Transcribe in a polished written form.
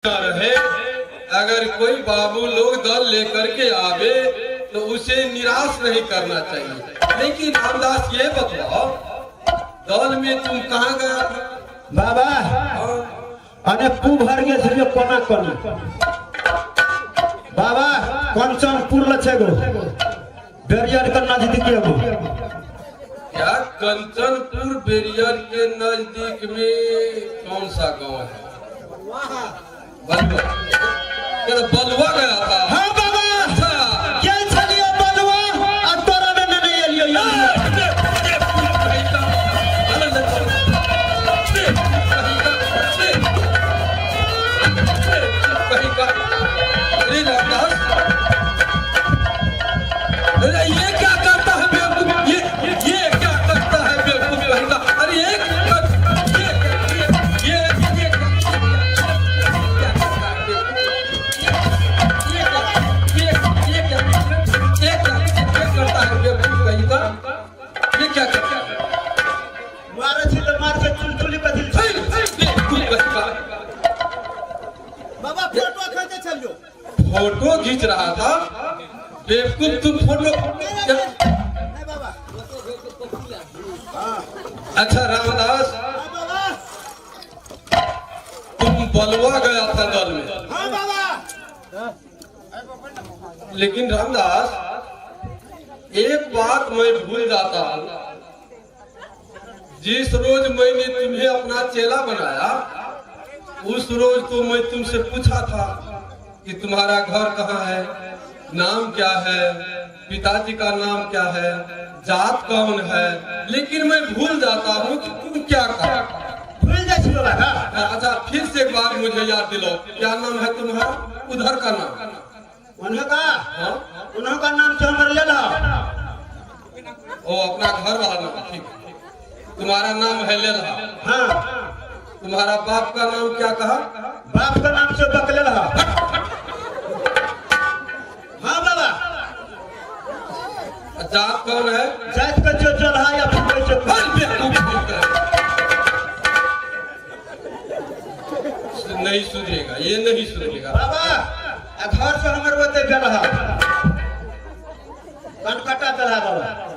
रहे। अगर कोई बाबू लोग दल लेकर के आवे तो उसे निराश नहीं करना चाहिए। लेकिन रामदास ये बताओ, दल में तुम कहाँ गया बाबा? अने पू भर गए थे कोना कोना बाबा कंचनपुर लछेगो बेरियर के नजदीक एगो। क्या कंचनपुर बेरियर के नजदीक में कौन सा गांव है? बलुआ। बलुआ गया था? हाँ बाबा। अच्छा क्या चलिए बलुआ और तोरा ने नहीं एलियो अरे रामदास, अरे ये क्या करता है बेवकूफ? ये क्या करता है बेवकूफ लड़का? अरे फोटो खींच रहा था बेवकूफ। तुम फोटो अच्छा रामदास, तुम बलुआ गया था दल में? लेकिन रामदास, एक बात मैं भूल जाता हूँ। जिस रोज मैंने तुम्हें अपना चेला बनाया उस रोज तो मैं तुमसे पूछा था कि तुम्हारा घर कहाँ है, नाम क्या है, पिताजी का नाम क्या है, जात कौन है, लेकिन मैं भूल जाता हूँ कि तुम क्या कहा। भूल जाती हो बाबा? अच्छा फिर से एक बार मुझे याद दिलाओ, क्या नाम है तुम्हारा? उधर का नाम? उन्हों का नाम तो हमारे लेला। ओ अपना घर वाला नाम? ठीक। तुम्हारा नाम है लेला? हाँ। तुम्हारा बाप का नाम क्या कहा? बाप का नाम से बकलेला। हाँ बाबा। जात कौन है? जात का जो चला या फिर नहीं सुधरेगा, ये नहीं सुधरेगा बाबा। घर से हमारे वो कनकटा चला बाबा।